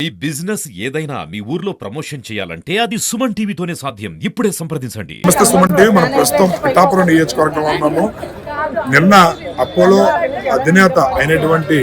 ఈ బిజినెస్ ఏదైనా మీ ఊర్లో ప్రమోషన్ చేయాలంటే అది సుమన్ టీవీతోనే సాధ్యం. ఇప్పుడే సంప్రదించండి. నమస్తే సుమన్ టీవీ. మనం ప్రస్తుతం పిఠాపురం నియోజకవర్గంలో ఉన్నాము. నిన్న అపోలో అధినేత అయినటువంటి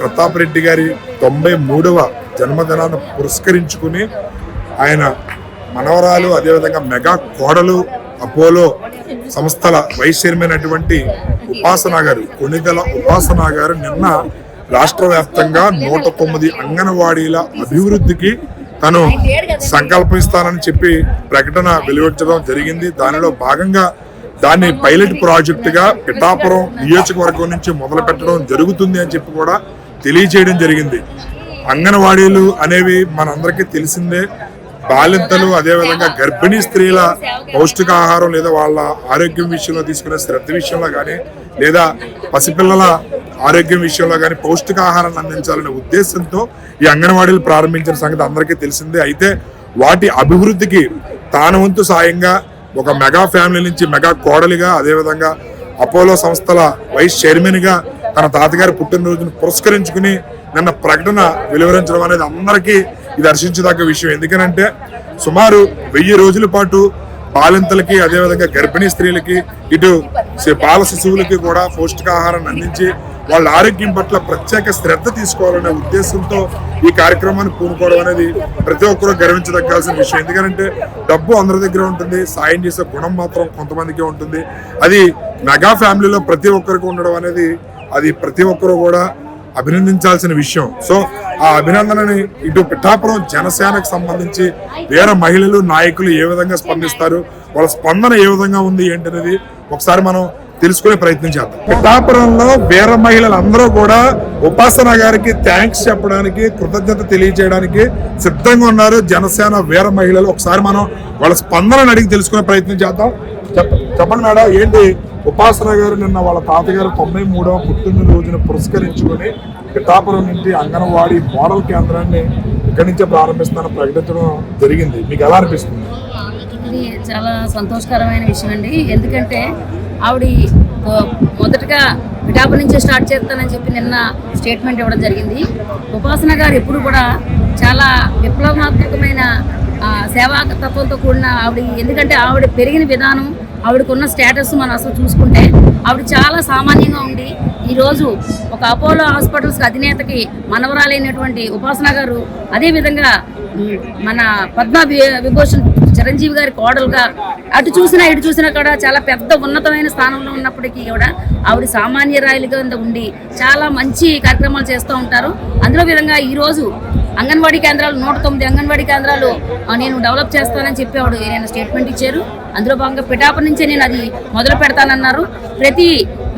ప్రతాప్ రెడ్డి గారి 93వ జన్మదినాన్ని పురస్కరించుకుని ఆయన మనవరాలు అదేవిధంగా మెగా కోడలు అపోలో సంస్థల వైస్ చైర్మన్ అయినటువంటి ఉపాసన గారు, కొణిదెల ఉపాసన గారు నిన్న రాష్ట్ర వ్యాప్తంగా 109 అంగన్వాడీల అభివృద్ధికి తను సంకల్పిస్తానని చెప్పి ప్రకటన వెలువచ్చడం జరిగింది. దానిలో భాగంగా దాన్ని పైలట్ ప్రాజెక్టుగా పిఠాపురం నియోజకవర్గం నుంచి మొదలు పెట్టడం జరుగుతుంది అని చెప్పి కూడా తెలియజేయడం జరిగింది. అంగన్వాడీలు అనేవి మనందరికీ తెలిసిందే. బాలింతలు అదేవిధంగా గర్భిణీ స్త్రీల పౌష్టికాహారం లేదా వాళ్ళ ఆరోగ్యం విషయంలో తీసుకునే శ్రద్ధ విషయంలో కానీ లేదా పసిపిల్లల ఆరోగ్యం విషయంలో కానీ పౌష్టికాహారాన్ని అందించాలనే ఉద్దేశంతో ఈ అంగన్వాడీలు ప్రారంభించిన సంగతి అందరికీ తెలిసిందే. అయితే వాటి అభివృద్ధికి తాను వంతు సాయంగా ఒక మెగా ఫ్యామిలీ నుంచి మెగా కోడలిగా అదేవిధంగా అపోలో సంస్థల వైస్ చైర్మన్గా తన తాతగారి పుట్టినరోజును పురస్కరించుకుని నిన్న ప్రకటన వెలువరించడం అనేది అందరికీ ఇది హర్షించదగ్గ విషయం. ఎందుకనంటే సుమారు 1000 రోజుల పాటు బాలింతలకి అదేవిధంగా గర్భిణీ స్త్రీలకి ఇటు బాల శిశువులకి కూడా పౌష్టికాహారాన్ని అందించి వాళ్ళ ఆరోగ్యం పట్ల ప్రత్యేక శ్రద్ధ తీసుకోవాలనే ఉద్దేశంతో ఈ కార్యక్రమాన్ని పూనుకోవడం అనేది ప్రతి ఒక్కరూ గర్వించదగ్గాల్సిన విషయం. ఎందుకంటే డబ్బు అందరి దగ్గర ఉంటుంది, సాయం చేసే గుణం మాత్రం కొంతమందికే ఉంటుంది. అది మెగా ఫ్యామిలీలో ప్రతి ఒక్కరికి ఉండడం అనేది అది ప్రతి ఒక్కరూ కూడా అభినందించాల్సిన విషయం. సో ఆ అభినందనని ఇటు పిఠాపురం జనసేనకు సంబంధించి వేరే మహిళలు నాయకులు ఏ విధంగా స్పందిస్తారు, వాళ్ళ స్పందన ఏ విధంగా ఉంది ఏంటనేది ఒకసారి మనం తెలుసుకునే ప్రయత్నం చేద్దాం. పిఠాపురంలో వేరే మహిళలు అందరూ కూడా ఉపాసన గారికి థ్యాంక్స్ చెప్పడానికి, కృతజ్ఞత తెలియజేయడానికి సిద్ధంగా ఉన్నారు. జనసేన వేరే మహిళలు ఒకసారి మనం వాళ్ళ స్పందనను అడిగి తెలుసుకునే ప్రయత్నం చేద్దాం. చెప్పండి మేడం, ఏంటి ఉపాసన గారు నిన్న వాళ్ళ తాతగారు 93వ పుట్టినరోజును పురస్కరించుకొని పిఠాపురం నుంచి అంగన్వాడీ మోడల్ కేంద్రాన్ని ఇక్కడి నుంచే ప్రారంభిస్తానని ప్రకటించడం జరిగింది. మీకు ఎలా అనిపిస్తుంది? ఇది చాలా సంతోషకరమైన విషయం అండి. ఎందుకంటే ఆవిడ మొదటగా పిఠాపురం నుంచే స్టార్ట్ చేస్తానని చెప్పి నిన్న స్టేట్మెంట్ ఇవ్వడం జరిగింది. ఉపాసన గారు ఎప్పుడు కూడా చాలా విప్లవాత్మకమైన సేవా తత్వంతో కూడిన ఆవిడ. ఎందుకంటే ఆవిడ పెరిగిన విధానం, ఆవిడకున్న స్టేటస్ మనం అసలు చూసుకుంటే ఆవిడ చాలా సామాన్యంగా ఉండి ఈరోజు ఒక అపోలో హాస్పిటల్స్కి అధినేతకి మనవరాలైనటువంటి ఉపాసన గారు, అదేవిధంగా మన పద్మ విభూషణ్ చిరంజీవి గారి కోడలుగా అటు చూసినా ఇటు చూసినా కూడా చాలా పెద్ద ఉన్నతమైన స్థానంలో ఉన్నప్పటికీ కూడా ఆవిడ సామాన్యరాయలుగా ఉండి చాలా మంచి కార్యక్రమాలు చేస్తూ ఉంటారు. అందులో విధంగా ఈరోజు అంగన్వాడీ కేంద్రాలు 109 అంగన్వాడీ కేంద్రాలు నేను డెవలప్ చేస్తానని చెప్పి ఆవిడ నేను స్టేట్మెంట్ ఇచ్చారు. అందులో భాగంగా పిఠాపురం నుంచే నేను అది మొదలు పెడతానన్నారు. ప్రతి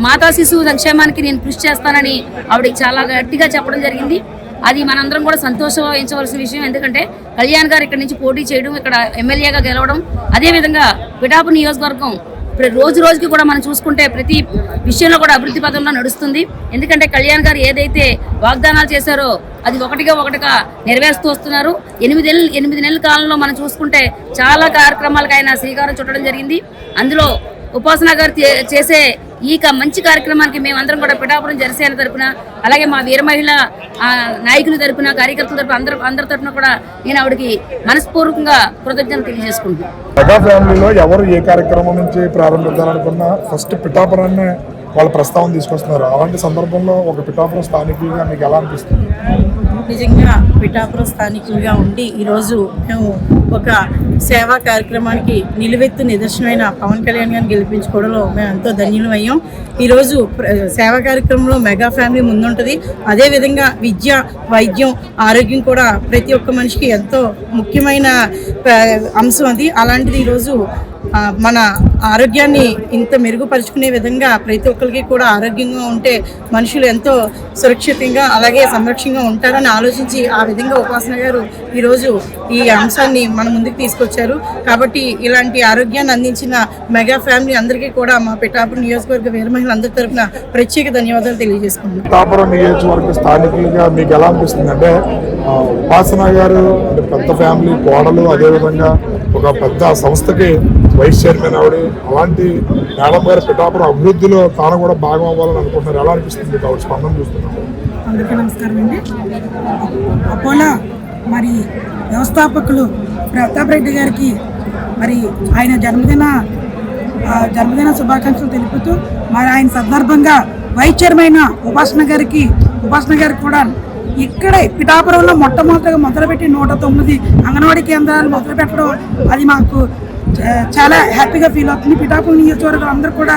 మాతా శిశువు సంక్షేమానికి నేను కృషి చేస్తానని ఆవిడకి చాలా గట్టిగా చెప్పడం జరిగింది. అది మనందరం కూడా సంతోషించవలసిన విషయం. ఎందుకంటే కళ్యాణ్ గారు ఇక్కడ నుంచి పోటీ చేయడం, ఇక్కడ ఎమ్మెల్యేగా గెలవడం, అదేవిధంగా పిఠాపురం నియోజకవర్గం ఇప్పుడు రోజు రోజుకి కూడా మనం చూసుకుంటే ప్రతి విషయంలో కూడా అభివృద్ధి పదంలో నడుస్తుంది. ఎందుకంటే కళ్యాణ్ గారు ఏదైతే వాగ్దానాలు చేశారో అది ఒకటిగా నెరవేరుస్తూ వస్తున్నారు. 8 నెలల కాలంలో మనం చూసుకుంటే చాలా కార్యక్రమాలకు ఆయన శ్రీకారం చుట్టడం జరిగింది. అందులో ఉపాసన గారు చేసే ఈ మంచి కార్యక్రమానికి మేమందరం కూడా పిఠాపురం జనసేన తరపున, అలాగే మా వీర మహిళ నాయకుల తరపున, కార్యకర్తల తరపున అందరి తరపున కూడా నేను ఆవిడకి మనస్పూర్వకంగా కృతజ్ఞతలు తెలియజేసుకుంటున్నాను. మెగా ఫ్యామిలీలో ఎవరు ఏ కార్యక్రమం నుంచి ప్రారంభించాలనుకున్నా ఫస్ట్ పిఠాపురాన్ని వాళ్ళ ప్రస్తావన తీసుకొస్తున్నారు. అలాంటి సందర్భంలో ఒక పిఠాపురం స్థానికులుగా మీకు ఎలా అనిపిస్తుంది? నిజంగా పిఠాపురం స్థానికులుగా ఉండి ఈరోజు మేము ఒక సేవా కార్యక్రమానికి నిలువెత్తు నిదర్శనమైన పవన్ కళ్యాణ్ గారిని గెలిపించుకోవడంలో మేము ఎంతో ధన్యులమయ్యాం. ఈరోజు సేవా కార్యక్రమంలో మెగా ఫ్యామిలీ ముందుంటుంది. అదేవిధంగా విద్య, వైద్యం, ఆరోగ్యం కూడా ప్రతి ఒక్క మనిషికి ఎంతో ముఖ్యమైన అంశం అది. అలాంటిది ఈరోజు మన ఆరోగ్యాన్ని ఇంత మెరుగుపరుచుకునే విధంగా ప్రతి ఒక్కరికి కూడా ఆరోగ్యంగా ఉంటే మనుషులు ఎంతో సురక్షితంగా అలాగే సంరక్షణగా ఉంటారని ఆలోచించి ఆ విధంగా ఉపాసన గారు ఈరోజు ఈ అంశాన్ని మన ముందుకు తీసుకొచ్చారు. కాబట్టి ఇలాంటి ఆరోగ్యాన్ని అందించిన మెగా ఫ్యామిలీ అందరికీ కూడా మా పిఠాపురం నియోజకవర్గ వీర మహిళలందరి తరఫున ప్రత్యేక ధన్యవాదాలు తెలియజేసుకుంటున్నాం. పిఠాపురం నియోజకవర్గ స్థానికులుగా మీకు ఎలా అనిపిస్తుంది? అంటే ఉపాసన గారు అంటే పెద్ద ఫ్యామిలీ కోడలు, అదేవిధంగా ఒక పెద్ద సంస్థకి వైస్ చైర్మన్ ఆవిడ, అలాంటి మేడం గారు పిఠాపురం అభివృద్ధిలో తాను కూడా భాగం అవ్వాలని అనుకుంటున్నారు. ఎలా అనిపిస్తుంది మీకు ఆవిడ స్పందన చూస్తున్నారు? అందరికీ నమస్కారం అండి. అపోలో మరి వ్యవస్థాపకులు ప్రతాప్ రెడ్డి గారికి మరి ఆయన జన్మదిన శుభాకాంక్షలు తెలుపుతూ మరి ఆయన సందర్భంగా వైస్ చైర్మన్ ఉపాసన గారికి కూడా ఇక్కడే పిఠాపురంలో మొట్టమొదటిగా మొదలుపెట్టి 109 అంగన్వాడీ కేంద్రాలు మొదలుపెట్టడం అది మాకు చాలా హ్యాపీగా ఫీల్ అవుతుంది. పిఠాపురం నియోజకవర్గం అందరూ కూడా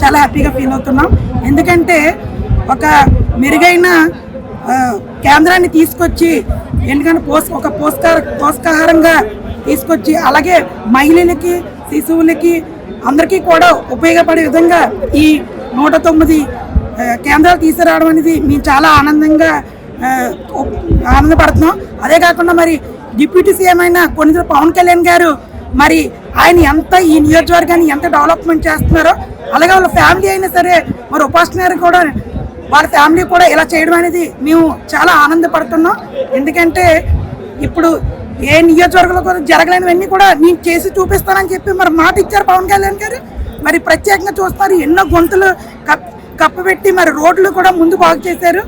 చాలా హ్యాపీగా ఫీల్ అవుతున్నాం. ఎందుకంటే ఒక మెరుగైన కేంద్రాన్ని తీసుకొచ్చి ఎందుకంటే పోషకాహారంగా తీసుకొచ్చి అలాగే మహిళలకి శిశువులకి అందరికీ కూడా ఉపయోగపడే విధంగా ఈ 109 కేంద్రాలు తీసుకురావడం అనేది మేము చాలా ఆనందపడుతున్నాం. అదే కాకుండా మరి డిప్యూటీ సీఎం అయిన కొణిదెల పవన్ కళ్యాణ్ గారు మరి ఆయన ఈ నియోజకవర్గాన్ని ఎంత డెవలప్మెంట్ చేస్తున్నారో అలాగే వాళ్ళ ఫ్యామిలీ అయినా సరే మరి ఉపాసన గారు కూడా వాళ్ళ ఫ్యామిలీ కూడా ఇలా చేయడం అనేది మేము చాలా ఆనందపడుతున్నాం. ఎందుకంటే ఇప్పుడు ఏ నియోజకవర్గంలో కూడా జరగలేనివన్నీ కూడా నేను చేసి చూపిస్తానని చెప్పి మరి మాట ఇచ్చారు పవన్ కళ్యాణ్ గారు. మరి ప్రత్యేకంగా చూస్తున్నారు, ఎన్నో గొంతులు కప్పబెట్టి మరి రోడ్లు కూడా ముందు బాగు చేశారు.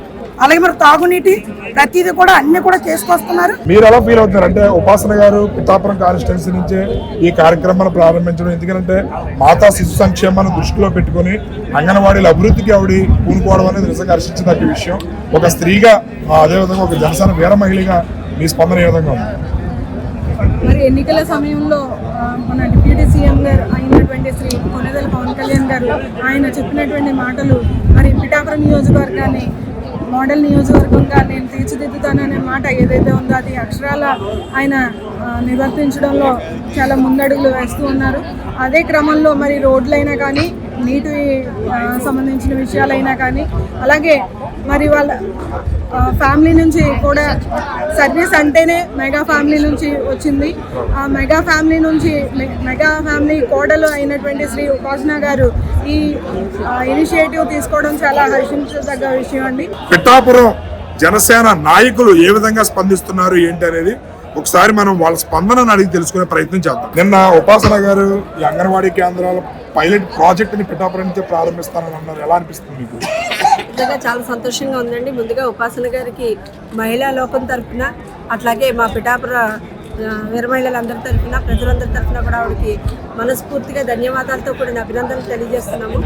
అలాగే మరి తాగునీటి ప్రతిదీ కూడా అన్ని కూడా చేసుకొస్తున్నారు. మీరు ఎలా ఫీల్ అవుతున్నారు అంటే ఉపాసన గారు పిఠాపురం కాన్స్టిట్యున్సీ నుంచే ఈ కార్యక్రమాన్ని ప్రారంభించడం, ఎందుకంటే మాతా శిశు సంక్షేమాన్ని దృష్టిలో పెట్టుకుని అంగన్వాడీల అభివృద్ధికి ఆవిడ పూనుకోవడం అనేది నిజంగా హర్షించదగ్గ విషయం. ఒక స్త్రీగా అదేవిధంగా ఒక జనసేన వీర మహిళగా మీ స్పందన ఏ విధంగా ఉంది? మరి ఎన్నికల సమయంలో మన డిప్యూటీ సీఎం గారు అయినటువంటి శ్రీ కొణిదెల పవన్ కళ్యాణ్ గారు ఆయన చెప్పినటువంటి మాటలు మరి పిఠాపురం నియోజకవర్గాన్ని మోడల్ నియోజకవర్గంగా నేను తీర్చిదిద్దుతాననే మాట ఏదైతే ఉందో అది అక్షరాల ఆయన నివర్తించడంలో చాలా ముందడుగులు వేస్తూ ఉన్నారు. అదే క్రమంలో మరి రోడ్లైనా కానీ నీటి సంబంధించిన విషయాలైనా కానీ అలాగే మరి వాళ్ళ ఫ్యామిలీ నుంచి కూడా సర్వీస్ అంటేనే మెగా ఫ్యామిలీ నుంచి వచ్చింది. ఆ మెగా ఫ్యామిలీ కోడలు అయినటువంటి శ్రీ ఉపాసన గారు ఈ ఇనిషియేటివ్ తీసుకోవడం చాలా హర్షించదగ్గ విషయం అండి. పిఠాపురం జనసేన నాయకులు ఏ విధంగా స్పందిస్తున్నారు ఏంటి అనేది ఒకసారి మనం వాళ్ళ స్పందనను అడిగి తెలుసుకునే ప్రయత్నం చేద్దాం. నిన్న ఉపాసన గారు ఈ అంగన్వాడీ కేంద్రాల పైలట్ ప్రాజెక్ట్ ని పిఠాపురం నుంచి ప్రారంభిస్తానని అన్నారు. ఎలా అనిపిస్తుంది మీకు? నిజంగా చాలా సంతోషంగా ఉందండి. ముందుగా ఉపాసన గారికి మహిళా లోకం తరఫున అట్లాగే మా పిఠాపుర వీర మహిళలందరి తరఫున ప్రజలందరి తరఫున కూడా ఆవిడకి మనస్ఫూర్తిగా ధన్యవాదాలతో కూడిన అభినందనలు తెలియజేస్తున్నాము.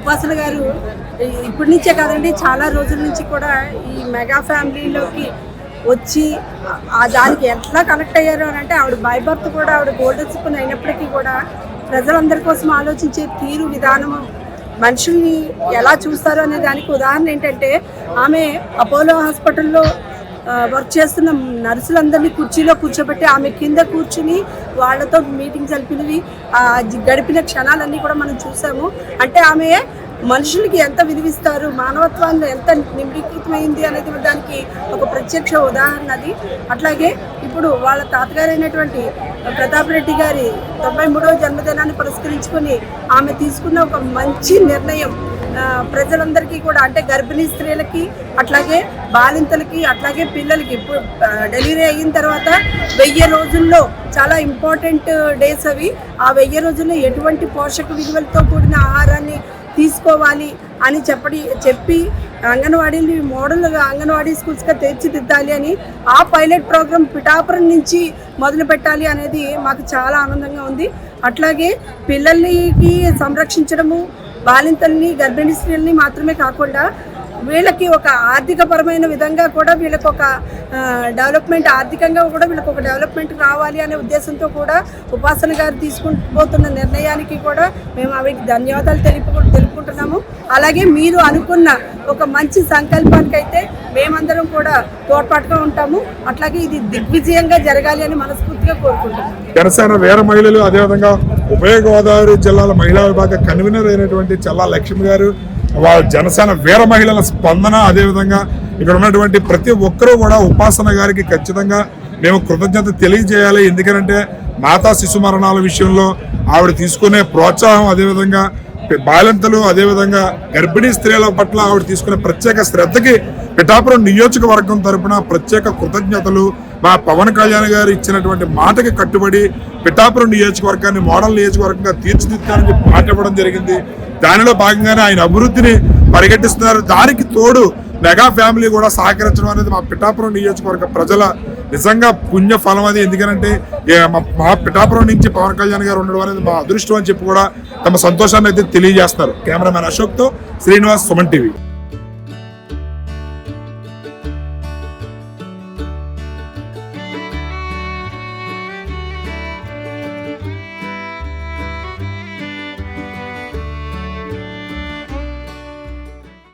ఉపాసన గారు ఇప్పటి నుంచే కాదండి, చాలా రోజుల నుంచి కూడా ఈ మెగా ఫ్యామిలీలోకి వచ్చి దానికి ఎట్లా కనెక్ట్ అయ్యారు అని అంటే ఆవిడ బై బర్త్ కూడా ఆవిడ గోల్డెన్ స్పూన్ అయినప్పటికీ కూడా ప్రజలందరి కోసం ఆలోచించే తీరు విధానము మనుషుల్ని ఎలా చూస్తారు అనే దానికి ఉదాహరణ ఏంటంటే ఆమె అపోలో హాస్పిటల్లో వర్క్ చేస్తున్న నర్సులందరినీ కుర్చీలో కూర్చోబెట్టి ఆమె కింద కూర్చుని వాళ్ళతో మీటింగ్ జరిపినవి గడిపిన క్షణాలన్నీ కూడా మనం చూసాము. అంటే ఆమె మనుషులకి ఎంత విలువిస్తారు, మానవత్వాన్ని ఎంత నిమ్రీకృతమైంది అనేది దానికి ఒక ప్రత్యక్ష ఉదాహరణ అది. అట్లాగే ఇప్పుడు వాళ్ళ తాతగారైనటువంటి ప్రతాప్ రెడ్డి గారి 93వ జన్మదినాన్ని పురస్కరించుకొని ఆమె తీసుకున్న ఒక మంచి నిర్ణయం ప్రజలందరికీ కూడా అంటే గర్భిణీ స్త్రీలకి అట్లాగే బాలింతలకి అట్లాగే పిల్లలకి ఇప్పుడు డెలివరీ అయిన తర్వాత 1000 రోజుల్లో చాలా ఇంపార్టెంట్ డేస్ అవి. ఆ 1000 రోజుల్లో ఎటువంటి పోషక విలువలతో కూడిన ఆహారాన్ని తీసుకోవాలి అని చెప్పి అంగన్వాడీని మోడల్ అంగన్వాడీ స్కూల్స్గా తీర్చిదిద్దాలి అని ఆ పైలట్ ప్రోగ్రామ్ పిఠాపురం నుంచి మొదలు పెట్టాలి అనేది మాకు చాలా ఆనందంగా ఉంది. అట్లాగే పిల్లలకి సంరక్షించడము, బాలింతల్ని గర్భిణీ స్త్రీలని మాత్రమే కాకుండా వీళ్ళకి ఒక ఆర్థికపరమైన విధంగా కూడా వీళ్ళకి ఒక డెవలప్మెంట్, ఆర్థికంగా కూడా వీళ్ళకి ఒక డెవలప్మెంట్ రావాలి అనే ఉద్దేశంతో కూడా ఉపాసన గారు తీసుకుంటున్న నిర్ణయానికి కూడా మేము ఆవిడకి ధన్యవాదాలు తెలుపుకుంటున్నాము. అలాగే మీరు అనుకున్న ఒక మంచి సంకల్పానికైతే మేమందరం కూడా తోడ్పాటుగా ఉంటాము. అట్లాగే ఇది దిగ్విజయంగా జరగాలి అని మనస్ఫూర్తిగా కోరుకుంటున్నాము. జనసేన వీర మహిళలు అదేవిధంగా ఉభయ గోదావరి జిల్లాల మహిళా విభాగ కన్వీనర్ అయినటువంటి చల్లా లక్ష్మి గారు, వాళ్ళ జనసేన వీర మహిళల స్పందన, అదేవిధంగా ఇక్కడ ఉన్నటువంటి ప్రతి ఒక్కరూ కూడా ఉపాసన గారికి ఖచ్చితంగా మేము కృతజ్ఞత తెలియజేయాలి. ఎందుకంటే మాతా శిశు మరణాల విషయంలో ఆవిడ తీసుకునే ప్రోత్సాహం, అదేవిధంగా బాలింతలు, అదేవిధంగా గర్భిణీ స్త్రీల పట్ల ఆవిడ తీసుకునే ప్రత్యేక శ్రద్ధకి పిఠాపురం నియోజకవర్గం తరపున ప్రత్యేక కృతజ్ఞతలు. మా పవన్ కళ్యాణ్ గారు ఇచ్చినటువంటి మాటకి కట్టుబడి పిఠాపురం నియోజకవర్గాన్ని మోడల్ నియోజకవర్గంగా తీర్చిదిద్దాలని చెప్పి మాట ఇవ్వడం జరిగింది. దానిలో భాగంగానే ఆయన అభివృద్ధిని పరిగెట్టిస్తున్నారు. దానికి తోడు మెగా ఫ్యామిలీ కూడా సహకరించడం అనేది మా పిఠాపురం నియోజకవర్గ ప్రజల నిజంగా పుణ్య ఫలం అది. ఎందుకంటే మా పిఠాపురం నుంచి పవన్ కళ్యాణ్ గారు ఉండడం అనేది మా అదృష్టం అని చెప్పి కూడా తమ సంతోషాన్ని అయితే తెలియజేస్తారు. కెమెరామెన్ అశోక్తో శ్రీనివాస్, సుమన్ టీవీ.